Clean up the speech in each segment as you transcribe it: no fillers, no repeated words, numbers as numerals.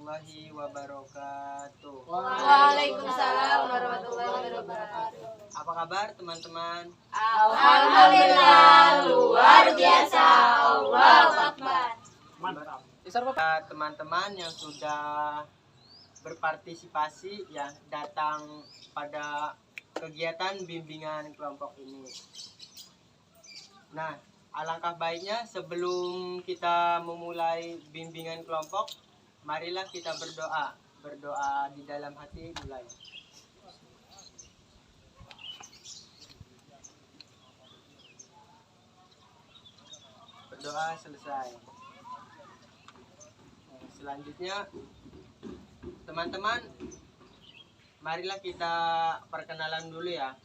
warahmatullahi wabarakatuh. Waalaikumsalam warahmatullahi wabarakatuh. Apa kabar teman-teman? Alhamdulillah luar biasa. Allahu Akbar. Mantap. Teman-teman yang sudah berpartisipasi ya datang pada kegiatan bimbingan kelompok ini. Nah, alangkah baiknya sebelum kita memulai bimbingan kelompok, marilah kita berdoa. Berdoa di dalam hati mulai. Berdoa selesai. Nah, selanjutnya, teman-teman, marilah kita perkenalan dulu ya.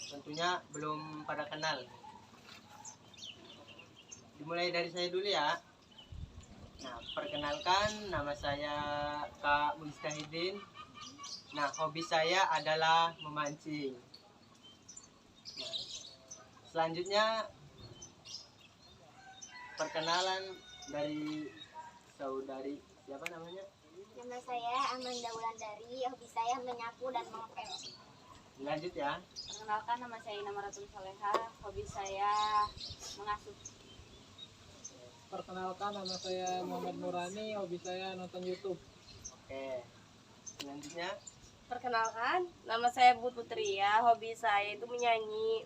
Tentunya belum pada kenal. Dimulai dari saya dulu ya. Nah, perkenalkan, nama saya Kak Mustahidin. Nah, hobi saya adalah memancing. Nah, selanjutnya perkenalan dari saudari, siapa namanya? Nama saya Amanda Wulandari, hobi saya menyapu dan mengepel. Lanjut ya. Perkenalkan, nama saya Ina Maratul Soleha, hobi saya mengasuh. Perkenalkan, nama saya Muhammad Nurani, hobi saya nonton YouTube. Oke. Selanjutnya, Perkenalkan, nama saya Bu Putria, hobi saya itu menyanyi.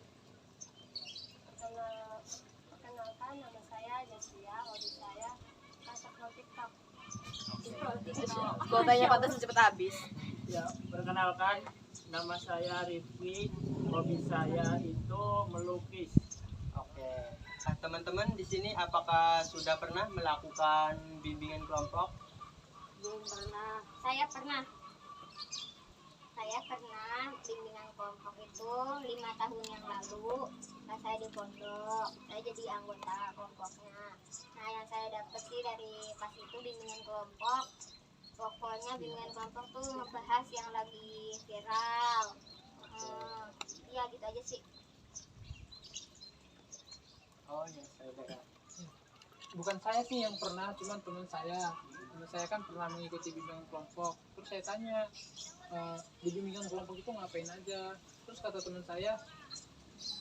Perkenalkan, nama saya Jasia, hobi saya masak TikTok. Kalau tanya patah secepat habis. Ya, perkenalkan, nama saya Rifki, hobi saya itu melukis. oke. Nah, teman-teman di sini apakah sudah pernah melakukan bimbingan kelompok? Belum pernah. Saya pernah bimbingan kelompok itu 5 tahun yang lalu. Pas saya di pondok, saya jadi anggota kelompoknya. Nah, yang saya dapat sih dari pas itu bimbingan kelompok, pokoknya bimbingan kelompok tuh ngebahas yang lagi viral. Ya gitu aja sih. Oh ya, saudara. Bukan saya sih yang pernah, cuman teman saya. Teman saya kan pernah mengikuti bimbingan kelompok. Terus saya tanya, di bimbingan kelompok itu ngapain aja? Terus kata teman saya,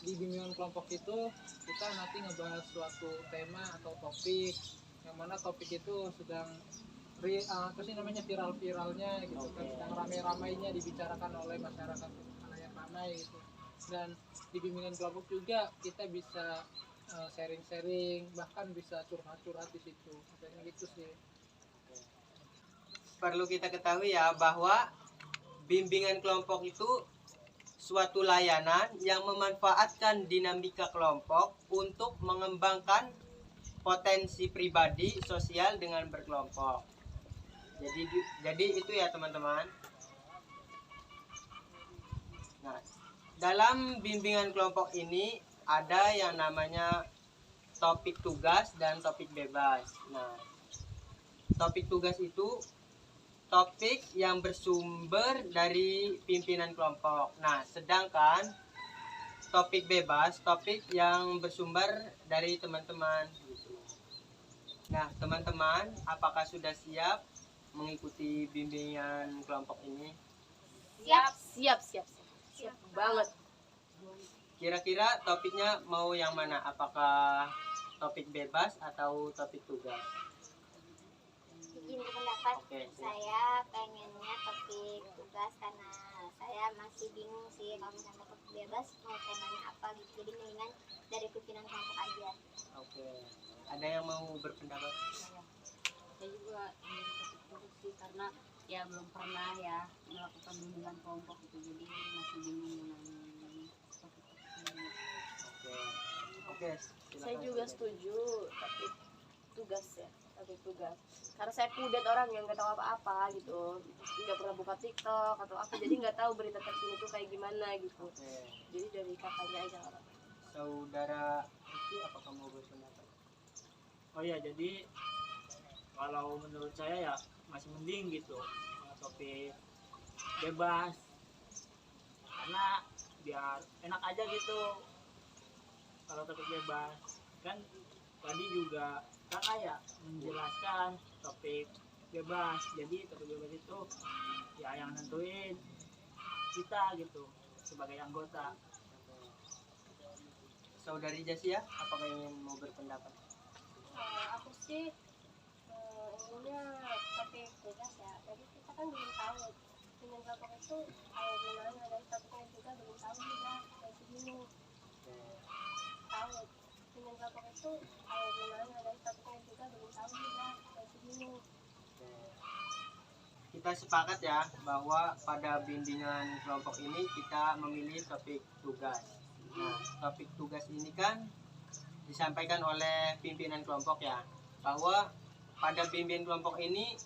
di bimbingan kelompok itu kita nanti ngebahas suatu tema atau topik, yang mana topik itu sedang apa sih namanya viral-viralnya gitu kan, sedang ramai-ramainya dibicarakan oleh masyarakat yang ramai gitu. Dan di bimbingan kelompok juga kita bisa sharing-sharing, bahkan bisa curhat-curhat di situ. Katanya gitu sih. Perlu kita ketahui ya bahwa bimbingan kelompok itu suatu layanan yang memanfaatkan dinamika kelompok untuk mengembangkan potensi pribadi sosial dengan berkelompok. Jadi itu ya teman-teman. Nah, dalam bimbingan kelompok ini ada yang namanya topik tugas dan topik bebas. Nah, topik tugas itu topik yang bersumber dari pimpinan kelompok. Nah, sedangkan topik bebas, topik yang bersumber dari teman-teman. Nah, teman-teman, apakah sudah siap mengikuti bimbingan kelompok ini? Siap banget. Kira-kira topiknya mau yang mana? Apakah topik bebas atau topik tugas? Izin berpendapat, Oke. saya pengennya topik tugas karena saya masih bingung sih kalau misalnya topik bebas mau temanya apa gitu. Jadi mendingan dari pimpinan kelompok aja. Oke. Ada yang mau berpendapat? Saya juga ingin topik tugas sih karena ya belum pernah ya melakukan bimbingan kelompok itu, jadi masih bingung dengan topik-topik ini. Oke. Oke. Saya juga setuju topik tugas ya, topik tugas. Karena saya kudet orang yang nggak tahu apa-apa gitu, nggak pernah buka TikTok atau apa, jadi nggak tahu berita terkini itu kayak gimana gitu. Oke. Jadi dari kakaknya aja orang. Saudara itu apakah mau berpendapat? Oh ya, jadi kalau menurut saya ya masih mending gitu topik bebas, karena biar enak aja gitu kalau topik bebas. Kan tadi juga kakak ya menjelaskan topik bebas. Jadi topik bebas itu ya yang nentuin kita gitu sebagai anggota. Saudari Jasia, apakah ingin mau berpendapat? Aku sih inginnya topik tugas ya. Jadi kita kan belum tahu dengan kelompok itu kayak gimana, dan topiknya juga belum tahu juga kayak begini. Tahu dengan kelompok itu kayak gimana, dan topiknya juga belum tahu juga kayak begini. Kita sepakat ya bahwa pada bimbingan kelompok ini kita memilih topik tugas. Nah, topik tugas ini kan disampaikan oleh pimpinan kelompok ya, bahwa pada bimbingan kelompok ini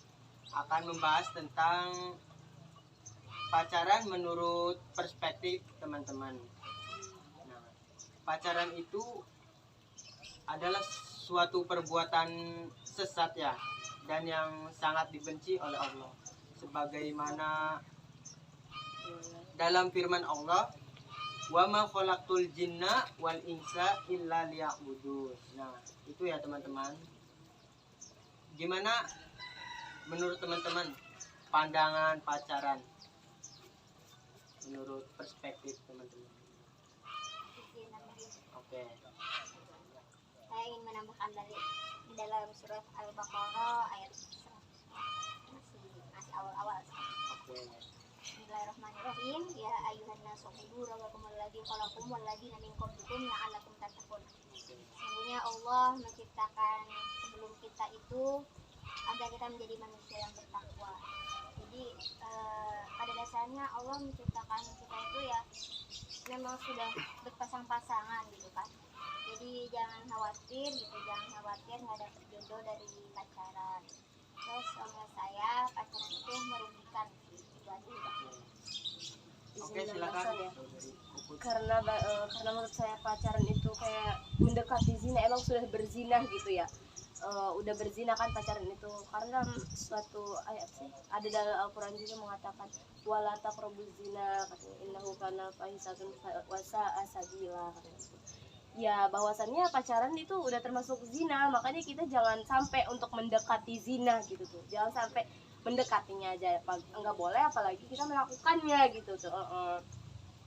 akan membahas tentang pacaran menurut perspektif teman-teman. Nah, pacaran itu adalah suatu perbuatan sesat ya, dan yang sangat dibenci oleh Allah. Sebagaimana dalam firman Allah, wa ma khalaqtul jinna wal insa illa liya'budun. Nah, itu ya teman-teman. Gimana menurut teman-teman pandangan pacaran menurut perspektif teman-teman? Oke. Saya ingin menambahkan dari di dalam surat Al-Baqarah ayat 100. masih awal-awal. Oke. Bismillahirrahmanirrahim. Ya ayuhan nasu ubudu rabbakum alladzi khalaqakum walladzina min qablikum la'allakum tattaqun. Sesungguhnya Allah menciptakan sebelum kita itu agar kita menjadi manusia yang bertakwa. Jadi pada dasarnya Allah menciptakan kita itu ya memang sudah berpasang-pasangan gitu kan. Jadi jangan khawatir gitu, jangan khawatir nggak dapet jodoh dari pacaran. Terus menurut saya pacaran itu merugikan sih, itu aja. Oke, Izin silakan. menambahkan ya. Karena menurut saya pacaran itu kayak mendekati zina, emang sudah berzina gitu ya. Udah berzina kan pacaran itu, karena suatu ayat sih ada dalam Al-Quran juga mengatakan wala taqrabuz zina, katanya innahu kana fahisatun wa sa'a sabila, katanya gitu. Ya bahwasannya pacaran itu udah termasuk zina, makanya kita jangan sampai untuk mendekati zina gitu tuh, jangan sampai mendekatinya aja nggak boleh, apalagi kita melakukannya gitu tuh.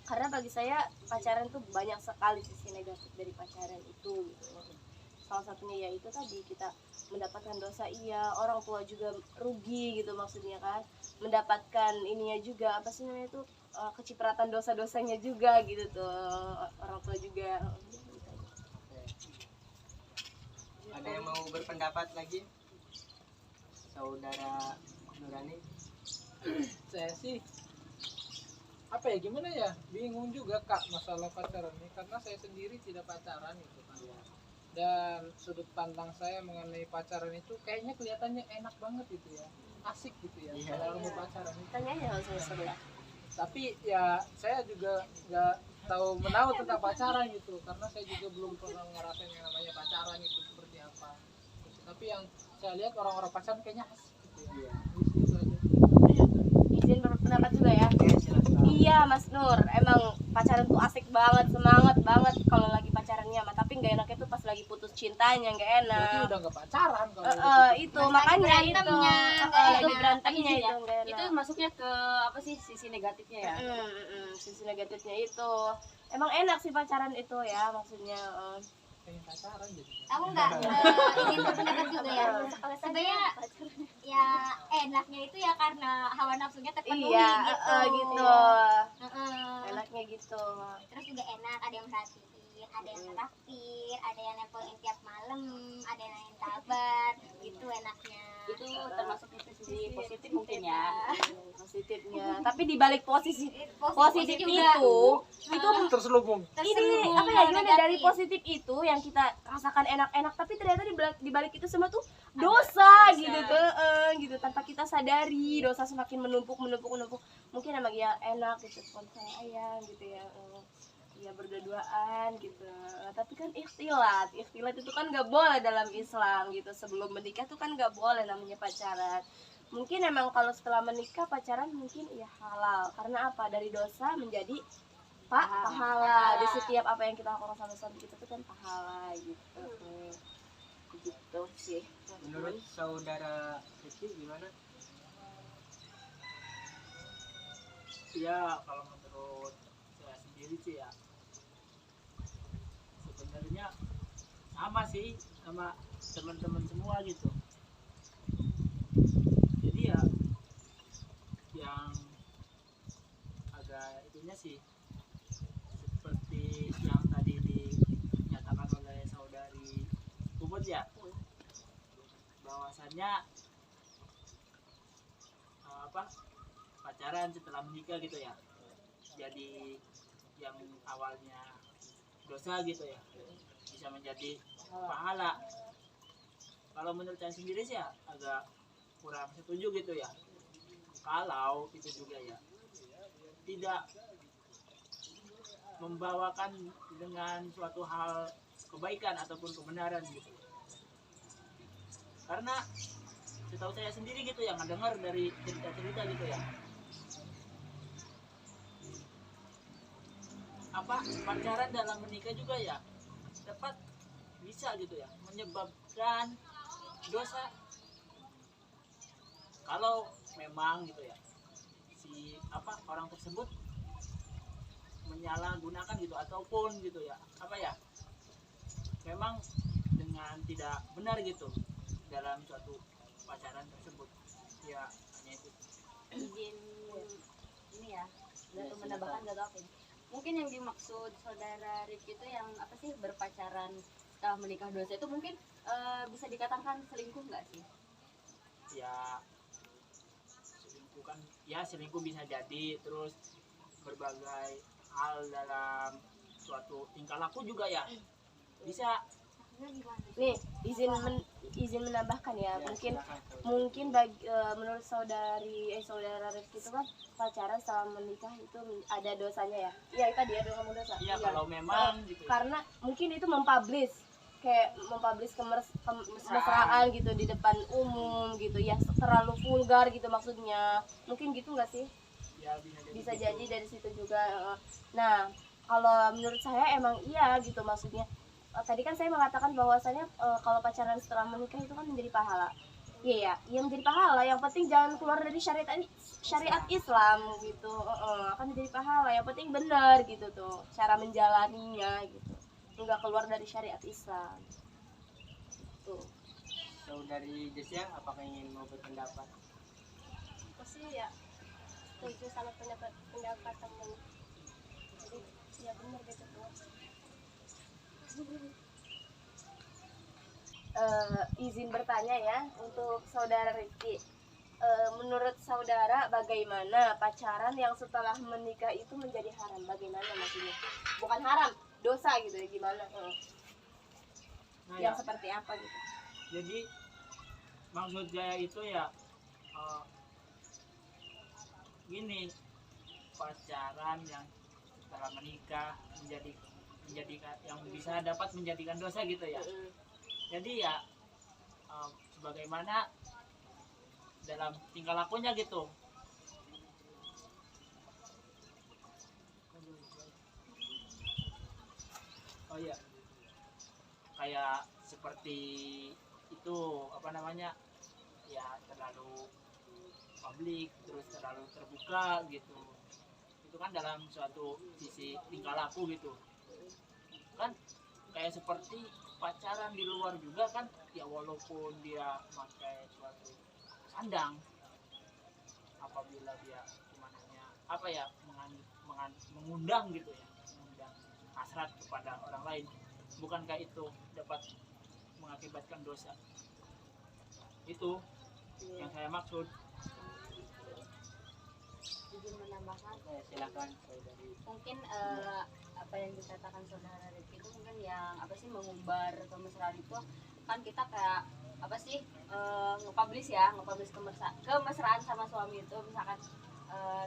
Karena bagi saya pacaran tuh banyak sekali sisi negatif dari pacaran itu gitu. Salah satunya ya itu tadi, kita mendapatkan dosa, iya, orang tua juga rugi gitu, maksudnya kan mendapatkan ininya juga, apa sih namanya itu, kecipratan dosa-dosanya juga gitu tuh, orang tua juga. Ada yang mau berpendapat lagi? Saudara Nurani? Saya sih apa ya, gimana ya, bingung juga Kak masalah pacaran ini, karena saya sendiri tidak pacaran gitu kan. Dan sudut pandang saya mengenai pacaran itu kayaknya kelihatannya enak banget gitu ya, asik gitu ya, Iya. kalau mau pacaran itu. Tanya aja kalau saya sebelah. Tapi ya saya juga nggak tahu menahu tentang pacaran gitu, karena saya juga belum pernah ngerasain yang namanya pacaran itu seperti apa gitu. Tapi yang saya lihat orang-orang pacaran kayaknya asik gitu ya. Iya. Itu aja. Izin berpendapat juga ya. Oke, silakan. Iya Mas Nur, emang pacaran tuh asik banget, semangat banget kalau lagi pacarannya, tapi nggak enaknya tuh pas lagi putus cintanya, nggak Berarti enak. udah nggak pacaran kalau udah Itu Lagi makanya itu berantemnya, lagi nggak berantemnya Izin itu ya. nggak enak. Itu masuknya ke apa sih sisi negatifnya ya? Sisi negatifnya itu emang enak sih pacaran itu ya, maksudnya pengen pacaran jadi. Tahu nggak? Ingin berpendapat juga ya. Sebenarnya ya enaknya itu ya karena hawa nafsunya terpenuhi iya gitu. gitu, Heeh. enaknya gitu. Terus juga enak, ada yang merhatiin, ada yang traktir, ada yang nelponin tiap malam, ada yang nanyain kabar, gitu enaknya. Itu termasuk sisi positif mungkin ya. Positifnya, tapi di balik positif Positif juga. itu Terselubung. ini apa ya, gimana, dari positif itu yang kita rasakan enak-enak, tapi ternyata di balik itu semua tuh dosa gitu tuh, gitu, tanpa kita sadari dosa semakin menumpuk. Mungkin emang ya enak gitu, sponsor ayam gitu ya, ya berdua-duaan gitu. Tapi kan ikhtilat itu kan nggak boleh dalam Islam gitu. Sebelum menikah tuh kan nggak boleh namanya pacaran. Mungkin emang kalau setelah menikah pacaran mungkin ya halal, karena apa, dari dosa menjadi pahala. Di setiap apa yang kita lakukan sama suami kita tuh kan pahala gitu. gitu sih. Menurut saudara Rifki gimana? Ya kalau menurut saya sendiri sih ya sebenarnya sama sih sama teman-teman semua gitu. Jadi ya yang agak itunya sih seperti yang tadi dinyatakan oleh saudari Puput ya, bahwasannya apa pacaran setelah menikah gitu ya, jadi yang awalnya dosa gitu ya bisa menjadi pahala. Kalau menurut saya sendiri sih ya agak kurang setuju gitu ya, kalau itu juga ya tidak membawakan dengan suatu hal kebaikan ataupun kebenaran gitu. Karena setahu saya sendiri gitu yang mendengar dari cerita-cerita gitu ya, apa pacaran dalam menikah juga ya dapat bisa gitu ya menyebabkan dosa kalau memang gitu ya si apa orang tersebut menyalahgunakan gitu ataupun gitu ya apa ya memang dengan tidak benar gitu dalam suatu pacaran tersebut ya, hanya itu. Izin ini ya, untuk menambahkan gak apa. Mungkin yang dimaksud saudara Rifki itu yang apa sih berpacaran setelah menikah dosa itu mungkin bisa dikatakan selingkuh nggak sih? Ya selingkuh kan ya selingkuh bisa jadi, terus berbagai hal dalam suatu tingkah laku juga ya bisa. Nih, izin menambahkan ya, mungkin silakan, saudara. mungkin menurut saudara Rifki itu kan pacaran setelah menikah itu ada dosanya ya. Iya, tadi ada kamu dosa. Iya Iya. kalau memang gitu ya. Karena mungkin itu mempublish kemesraan gitu di depan umum gitu ya, terlalu vulgar gitu maksudnya. Mungkin gitu nggak sih? Ya Bisa gitu. jadi dari situ juga. Nah, kalau menurut saya emang iya gitu maksudnya. Tadi kan saya mengatakan bahwasanya kalau pacaran setelah menikah itu kan menjadi pahala. Iya, iya menjadi pahala. Yang penting jangan keluar dari syariat Islam gitu. Akan menjadi pahala. Yang penting benar gitu tuh cara menjalaninya gitu. Enggak keluar dari syariat Islam. Tuh. Saudari Desia, apakah ingin mau berpendapat? Aku sih ya setuju sama pendapat temen. Jadi ya benar gitu tuh. Izin bertanya ya untuk saudara Rifki. Menurut saudara bagaimana pacaran yang setelah menikah itu menjadi haram? Bagaimana maksudnya? Bukan haram, dosa gitu ya gimana? Nah, Yang ya, seperti apa gitu? jadi maksud saya itu ya gini, pacaran yang setelah menikah menjadikan yang bisa dapat menjadikan dosa gitu ya. Jadi ya sebagaimana dalam tingkah lakunya gitu. Oh iya, kayak seperti itu apa namanya ya, terlalu publik terus terlalu terbuka gitu. Itu kan dalam suatu sisi tingkah laku gitu kan, kayak seperti pacaran di luar juga kan ya, walaupun dia pakai suatu sandang, apabila dia gimana apa ya mengundang gitu ya, mengundang hasrat kepada orang lain, bukankah itu dapat mengakibatkan dosa? Itu yang saya maksud. Izin menambahkan, Silakan, saudari. mungkin apa yang dikatakan saudara Rifki itu mungkin yang apa sih mengumbar kemesraan itu kan kita kayak apa sih nge-publish kemesraan sama suami itu misalkan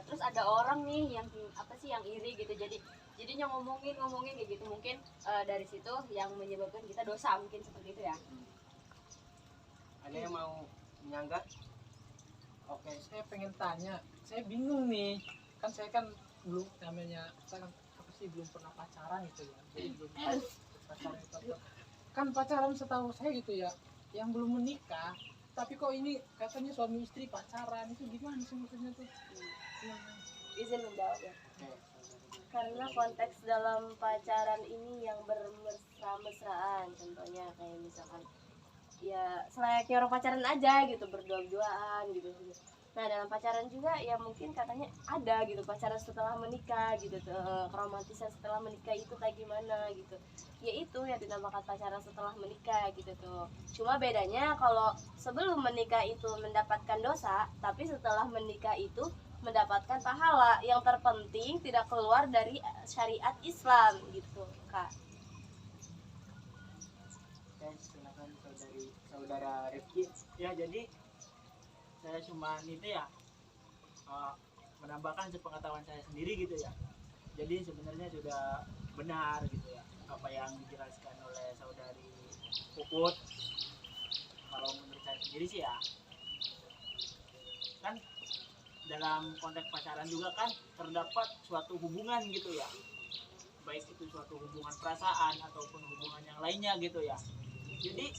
terus ada orang nih yang apa sih yang iri gitu, jadinya ngomongin kayak gitu, mungkin dari situ yang menyebabkan kita dosa, mungkin seperti itu ya. Ada yang mau menyanggah? Oke, saya pengen tanya, saya bingung nih, kan saya kan belum namanya, saya kan apa sih belum pernah pacaran gitu ya, jadi belum tahu pacaran itu apa. Kan pacaran setahu saya gitu ya, yang belum menikah tapi kok ini katanya suami istri pacaran, itu gimana sih maksudnya tuh? Izin menjawab ya. Oke. Karena konteks dalam pacaran ini yang bermesra-mesraan, contohnya kayak misalkan ya selayaknya orang pacaran aja gitu, berdua-duaan gitu. Nah dalam pacaran juga ya mungkin katanya ada gitu pacaran setelah menikah gitu tuh, keromantisan setelah menikah itu kayak gimana gitu, ya itu yang dinamakan pacaran setelah menikah gitu tuh. Cuma bedanya kalau sebelum menikah itu mendapatkan dosa, tapi setelah menikah itu mendapatkan pahala. Yang terpenting tidak keluar dari syariat Islam gitu Kak. Dan silakan saudara Rifki. Ya jadi saya cuma itu ya menambahkan sepengetahuan saya sendiri gitu ya. Jadi sebenarnya sudah benar gitu ya apa yang dijelaskan oleh saudari Puput. Kalau menurut saya sendiri sih ya, kan dalam konteks pacaran juga kan terdapat suatu hubungan gitu ya, baik itu suatu hubungan perasaan ataupun hubungan yang lainnya gitu ya. Jadi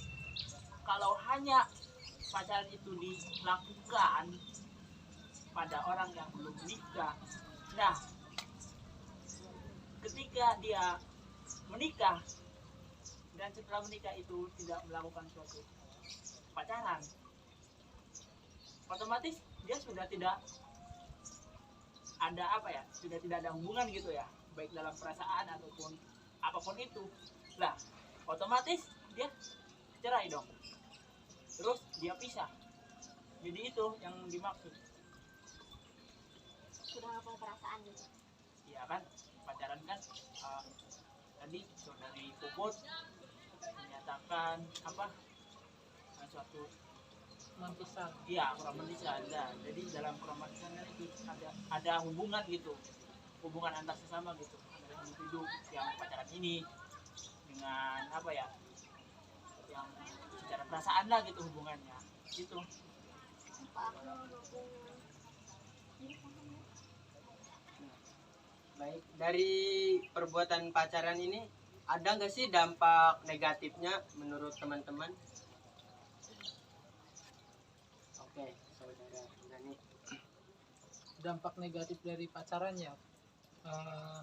kalau hanya pacaran itu dilakukan pada orang yang belum menikah, nah ketika dia menikah dan setelah menikah itu tidak melakukan suatu pacaran, otomatis dia sudah tidak ada apa ya, sudah tidak ada hubungan gitu ya, baik dalam perasaan ataupun apapun itu. Lah otomatis dia cerai dong, terus dia pisah. Jadi itu yang dimaksud. Sudah nggak punya perasaan gitu. Ya kan pacaran kan tadi saudari Puput menyatakan apa, suatu Mantisan. iya keromantisan. Nah, jadi dalam keromantisan kan itu ada hubungan gitu, hubungan antar sesama gitu, antara individu yang pacaran ini dengan apa ya, yang secara perasaan lah gitu hubungannya gitu. Apa aku mau punya Baik, dari perbuatan pacaran ini ada nggak sih dampak negatifnya menurut teman-teman? Oke, saudara Nani. Dampak negatif dari pacaran ya, Eh,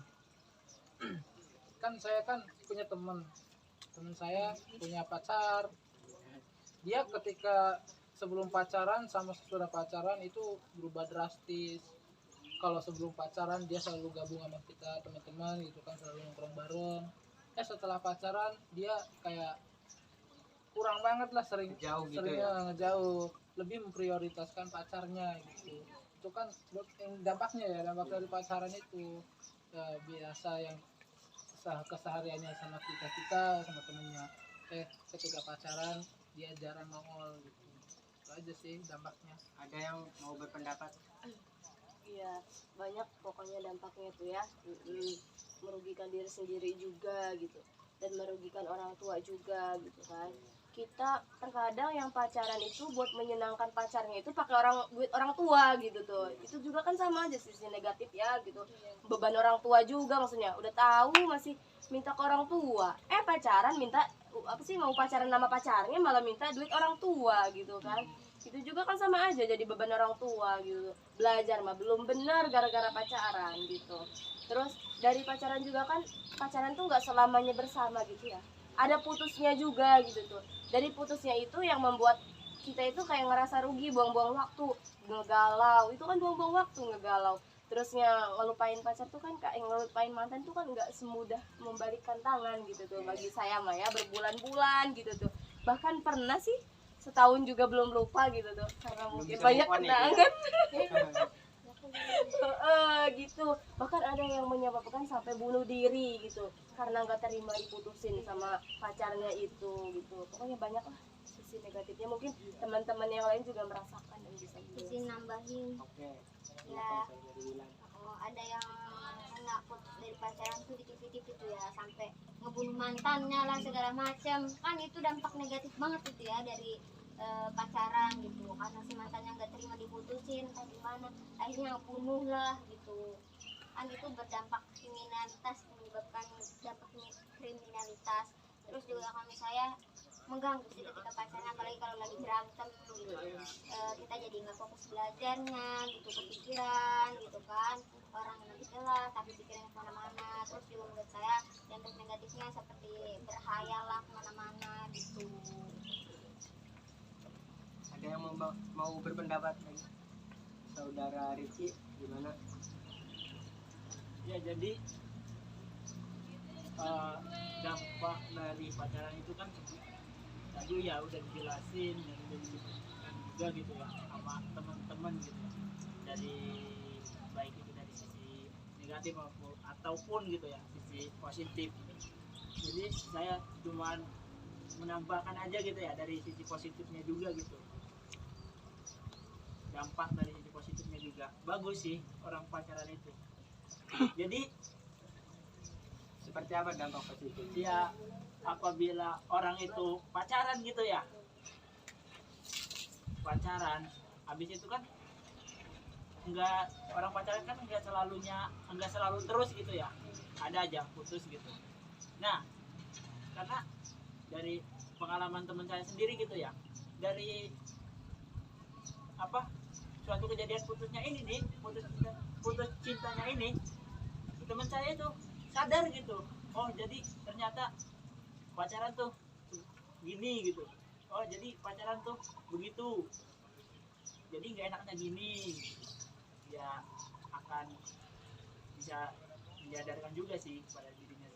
kan saya kan punya teman saya punya pacar. Dia ketika sebelum pacaran sama sesudah pacaran itu berubah drastis. Kalau sebelum pacaran dia selalu gabung sama kita teman-teman gitu kan, selalu nongkrong bareng. Setelah pacaran dia kayak kurang banget lah, Jauh gitu sering ya? ngejauh, lebih memprioritaskan pacarnya gitu. Itu kan yang dampaknya ya, dampak dari pacaran itu ya, biasa yang kesehariannya sama kita sama temennya, ketika pacaran dia jarang nongol gitu. Itu aja sih dampaknya. Ada yang mau berpendapat? Iya, banyak pokoknya dampaknya tuh ya. Merugikan diri sendiri juga gitu, dan merugikan orang tua juga gitu kan. Kita terkadang yang pacaran itu buat menyenangkan pacarnya itu pakai duit orang tua gitu tuh. Itu juga kan sama aja sisi negatif ya gitu. Beban orang tua juga, maksudnya udah tahu masih minta ke orang tua. Pacaran minta apa sih, mau pacaran nama pacarnya malah minta duit orang tua gitu kan. Itu juga kan sama aja jadi beban orang tua gitu. Belajar mah belum benar gara-gara pacaran gitu. Terus dari pacaran juga kan, pacaran tuh nggak selamanya bersama gitu ya, ada putusnya juga gitu tuh. Dari putusnya itu yang membuat kita itu kayak ngerasa rugi, buang-buang waktu, ngegalau. Itu kan buang-buang waktu, ngegalau. Terusnya ngelupain pacar tuh kan, kayak ngelupain mantan tuh kan nggak semudah membalikkan tangan gitu tuh. Bagi saya mah ya berbulan-bulan gitu tuh. Bahkan pernah sih setahun juga belum lupa gitu tuh, karena mungkin bisa banyak move on ya, kenangan. ya. Gitu. Bahkan ada yang menyebabkan sampai bunuh diri gitu karena nggak terima diputusin sama pacarnya itu gitu. Pokoknya banyak lah sisi negatifnya, mungkin teman-teman yang lain juga merasakan dan bisa Izin nambahin, Oke, Ya. silakan saudari Wilan. ada yang menakut dari pacaran tuh di TV-TV tuh ya, sampai ngebunuh mantannya lah segala macam. Kan itu dampak negatif banget itu ya dari pacaran gitu, karena si mantannya nggak terima diputusin atau gimana, akhirnya bunuh lah gitu. Kan itu berdampak kriminalitas, menyebabkan dampak kriminalitas. Terus juga kami saya mengganggu sih ketika pacaran, apalagi kalau lagi berantem gitu. Kita jadi nggak fokus belajarnya gitu, kepikiran gitu kan, orang yang nanti kelas tapi pikirannya kemana-mana. Terus juga menurut saya dampak negatifnya seperti berhayal lah kemana-mana gitu. Ada yang mau berpendapat lagi? Saudara Rifki gimana? Ya jadi dampak dari pacaran itu kan tadi ya udah dijelasin dan udah disebutkan juga gitu ya sama teman-teman gitu, dari baik itu dari sisi negatif ataupun gitu ya sisi positif. Jadi saya cuman menambahkan aja gitu ya dari sisi positifnya juga gitu, dampak dari sisi positifnya juga bagus sih orang pacaran itu. Jadi Seperti apa dampak positif? ya apabila orang itu pacaran gitu ya, pacaran habis itu kan orang pacaran kan enggak selalu terus gitu ya, ada aja putus gitu. Nah karena dari pengalaman teman saya sendiri gitu ya, dari suatu kejadian putusnya ini nih, putus cintanya ini, teman saya itu sadar gitu, oh jadi ternyata pacaran tuh gini gitu, oh jadi pacaran tuh begitu, jadi nggak enaknya gini. Ya akan bisa menyadarkan juga sih pada dirinya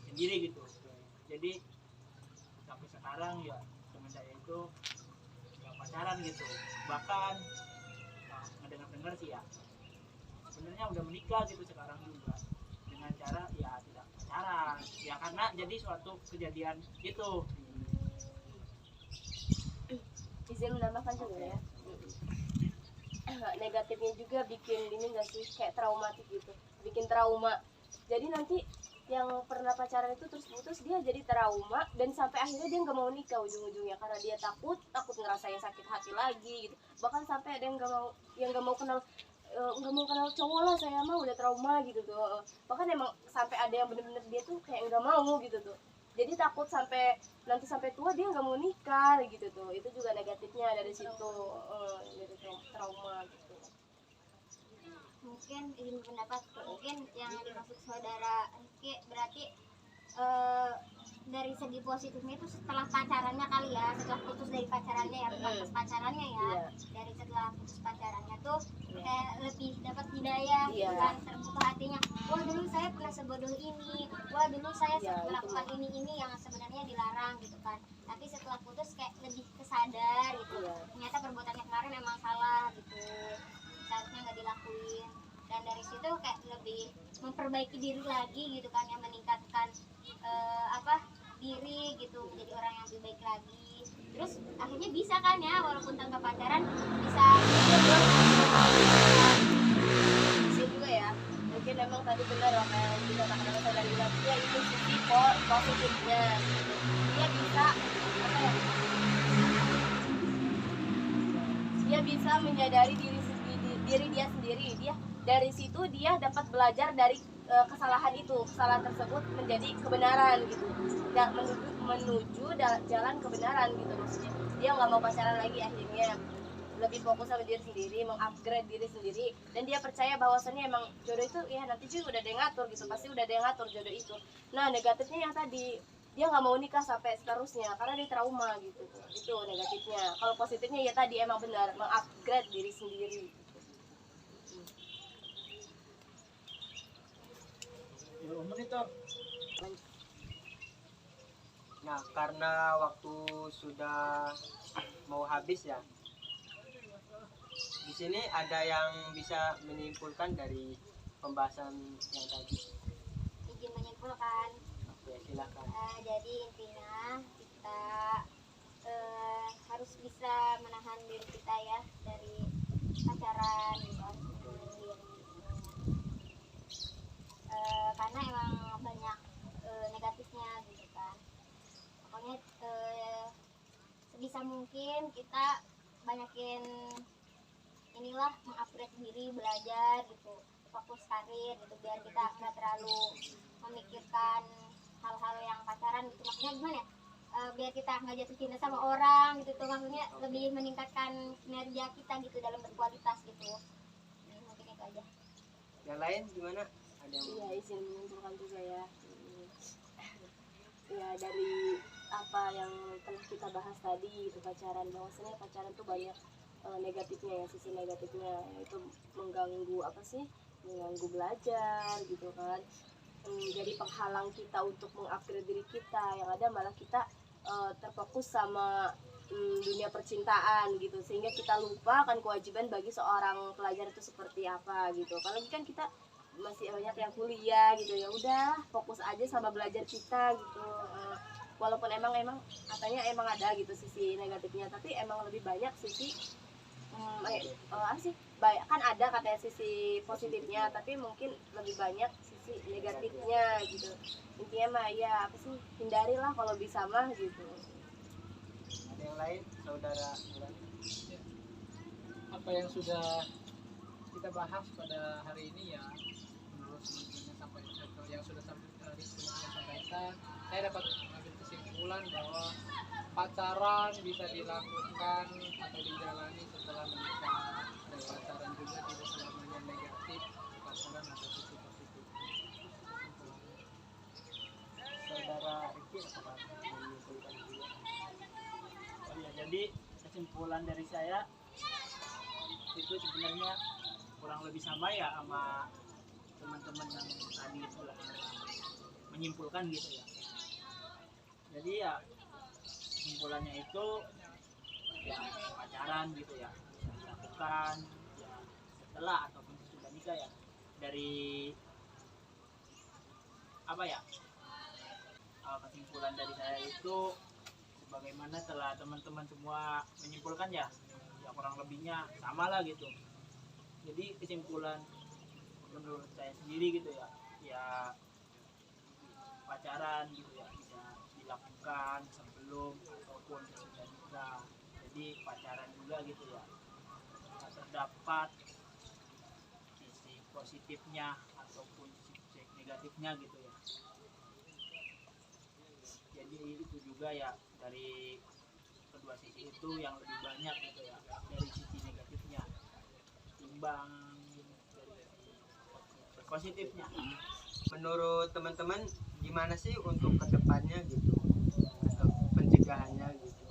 sendiri gitu. Jadi sampai sekarang ya teman saya itu nggak pacaran gitu, bahkan ngedengar sih ya sebenarnya udah menikah gitu sekarang juga dengan cara ya tidak pacaran ya, karena jadi suatu kejadian itu. Izin menambahkan juga ya, negatifnya juga bikin ini nggak sih, kayak traumatik gitu, bikin trauma. Jadi nanti yang pernah pacaran itu terus putus, dia jadi trauma dan sampai akhirnya dia nggak mau nikah ujung-ujungnya karena dia takut ngerasain sakit hati lagi gitu. Bahkan sampai ada yang nggak mau kenal, nggak mau kenal cowok lah, saya mah udah trauma gitu tuh. Bahkan emang sampai ada yang bener-bener dia tuh kayak nggak mau gitu tuh, jadi takut sampai nanti sampai tua dia nggak mau nikah gitu tuh. Itu juga negatifnya dari situ, dari trauma gitu. Mungkin izin pendapat, mungkin yang dimaksud saudara Rizky berarti dari segi positifnya itu setelah pacarannya kali ya, setelah putus dari pacarannya ya, bukan pas pacarannya ya. Iya. Dari setelah putus pacarannya tuh kayak lebih dapat hidayah gitu Iya. kan, terbuka hatinya. Wah dulu saya pernah sebodoh ini, wah dulu saya Ya, melakukan ini yang sebenarnya dilarang gitu kan. Tapi setelah putus kayak lebih kesadar gitu. Iya. Ternyata perbuatannya kemarin emang salah gitu, seharusnya nggak dilakuin. Dan dari situ kayak lebih memperbaiki diri lagi gitu kan, yang meningkatkan diri gitu, menjadi orang yang lebih baik lagi. Terus akhirnya bisa kan ya, walaupun tanpa pacaran bisa Bisa juga ya, mungkin memang tadi benar apa yang dikatakan oleh saudara bilang, dia itu sisi positifnya gitu. Dia bisa apa ya, dia bisa menyadari diri dia sendiri. Dia dari situ dia dapat belajar dari kesalahan tersebut menjadi kebenaran gitu, dan menuju jalan kebenaran gitu. Maksudnya dia nggak mau pacaran lagi, akhirnya lebih fokus sama diri sendiri, mengupgrade diri sendiri, dan dia percaya bahwasannya emang jodoh itu ya nanti juga udah ada yang ngatur gitu, pasti udah ada yang ngatur jodoh itu. Nah negatifnya yang tadi, dia nggak mau nikah sampai seterusnya karena dia trauma gitu, itu negatifnya. Kalau positifnya ya tadi emang benar, mengupgrade diri sendiri. Ya monitor. Nah, karena waktu sudah mau habis ya, di sini ada yang bisa menyimpulkan dari pembahasan yang tadi. izin menyimpulkan. Oke, silakan. Jadi intinya kita harus bisa menahan diri kita ya dari pacaran gitu, harus menahan diri. Karena emang banyak negatifnya gitu kan. Pokoknya sebisa mungkin kita banyakin inilah, mengupgrade diri, belajar gitu, fokus karir gitu, biar kita nggak terlalu memikirkan hal-hal yang pacaran gitu. Maksudnya gimana ya, biar kita nggak jatuh cinta sama orang gitu tuh, maksudnya lebih meningkatkan kinerja kita gitu dalam berkualitas gitu. Mungkin itu aja. Yang lain gimana? Ada yang Iya, izin menyimpulkan juga ya. Ya dari apa yang telah kita bahas tadi itu pacaran, bahwasanya pacaran tuh banyak negatifnya ya, sisi negatifnya yaitu mengganggu apa sih, mengganggu belajar gitu kan. Jadi penghalang kita untuk mengupgrade diri kita, yang ada malah kita terfokus sama dunia percintaan gitu, sehingga kita lupa akan kewajiban bagi seorang pelajar itu seperti apa gitu. Apalagi kan kita masih banyak yang kuliah gitu, ya udah fokus aja sama belajar kita gitu. Walaupun emang katanya emang ada gitu sisi negatifnya, tapi emang lebih banyak sisi apa sih, kan ada katanya sisi positifnya, tapi mungkin lebih banyak sisi negatifnya gitu. Intinya mah ya apa sih, hindarilah kalau bisa mah gitu. ada yang lain, saudara Nuran? Apa yang sudah kita bahas pada hari ini ya, menurut teman-teman yang sudah sampaikan, saya dapat mengambil kesimpulan bahwa pacaran bisa dilakukan atau dijalani setelah menikah, dan pacaran juga tidak selamanya negatif, pacaran ada sisi positif. Saudara Rifki apakah menyimpulkan juga? Oh ya, jadi kesimpulan dari saya itu sebenarnya kurang lebih sama ya sama teman-teman yang tadi itu lah, menyimpulkan gitu ya. Jadi ya kesimpulannya itu ya pacaran gitu ya bisa dilakukan ya setelah ataupun sesudah nikah ya. Dari apa ya, kesimpulan dari saya itu bagaimana telah teman-teman semua menyimpulkan ya kurang lebihnya sama lah gitu. Jadi kesimpulan menurut saya sendiri gitu ya pacaran gitu ya bisa dilakukan sebelum ataupun sesudah nikah. Jadi pacaran juga gitu ya terdapat sisi positifnya ataupun sisi negatifnya gitu ya. Jadi itu juga ya, dari kedua sisi itu yang lebih banyak gitu ya dari sisi negatifnya timbang dari sisi positifnya. Menurut teman-teman gimana sih untuk kedepannya gitu, atau pencegahannya gitu,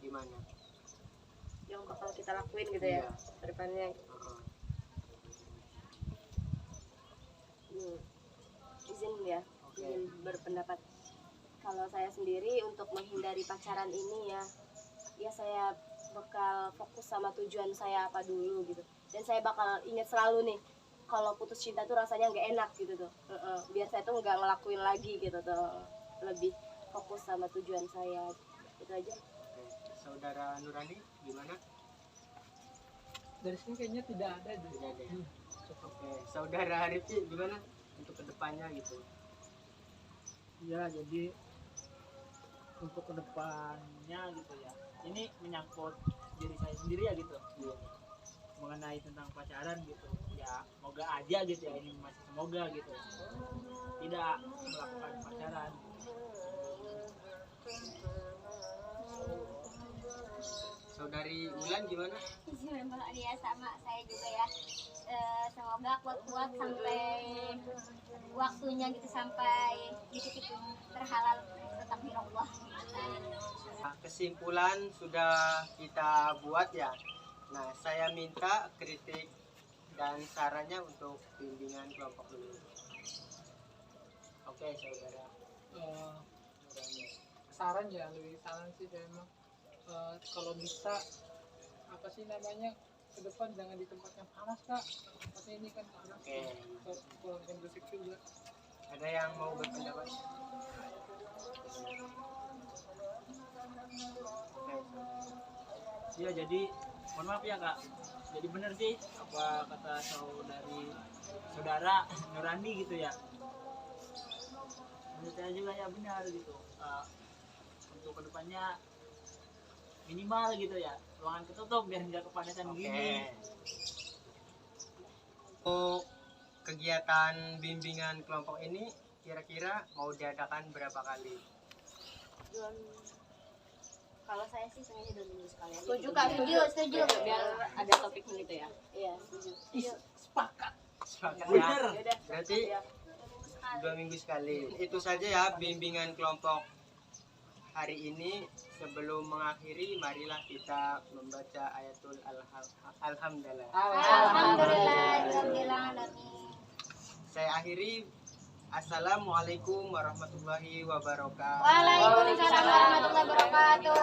gimana? Yang bakal kita lakuin gitu ya Iya. ke depannya. Izin ya, Oke. izin berpendapat. Kalau saya sendiri untuk menghindari pacaran ini ya saya bakal fokus sama tujuan saya apa dulu gitu. Dan saya bakal ingat selalu nih, kalau putus cinta tuh rasanya nggak enak gitu tuh. Biar saya tuh nggak ngelakuin lagi gitu tuh. Lebih fokus sama tujuan saya. Itu aja. Oke. Saudara Nurani gimana? Dari sini kayaknya tidak ada deh. Tidak ada ya? Oke. Saudara Rifki gimana untuk kedepannya gitu? Ya, jadi untuk kedepannya gitu ya, ini menyangkut diri saya sendiri ya gitu. Iya. Mengenai tentang pacaran gitu ya, semoga aja gitu ya, ini masih semoga gitu ya, tidak melakukan pacaran. Saudari Ulan gimana? Ya sama saya juga ya. Semoga kuat-kuat sampai waktunya gitu, sampai di titik terhalal takdir Allah. Nah, kesimpulan sudah kita buat ya. Nah, saya minta kritik dan sarannya untuk bimbingan kelompok dulu. Oke, saudara. Nurani. Saran ya, lebih saran sih saya emang kalau bisa apa sih namanya, ke depan jangan di tempat yang panas kak, tempatnya ini kan panas. Oke. Kurang kondusif juga. Ada yang mau berpendapat? Oke. Ya, jadi mohon maaf ya kak, jadi benar sih apa kata saudara Nurani gitu ya. Menurut saya juga ya benar gitu. Untuk kedepannya minimal gitu ya, ruangan ketutup biar nggak kepanasan Oke. gini. Untuk kegiatan bimbingan kelompok ini kira-kira mau diadakan berapa kali? Kalau saya sih sengaja 2 minggu sekali aja. Setuju gitu. Kak, Setuju, setuju. Biar ada topiknya gitu ya. Iya, setuju. Sepakat. Sepakat ya. Bener. Yaudah. Berarti Ya. 2 minggu sekali. Itu saja ya bimbingan kelompok hari ini. Sebelum mengakhiri, marilah kita membaca ayatul alhamdulillah. Alhamdulillah. Saya akhiri. Assalamualaikum warahmatullahi wabarakatuh. Waalaikumsalam warahmatullahi wabarakatuh.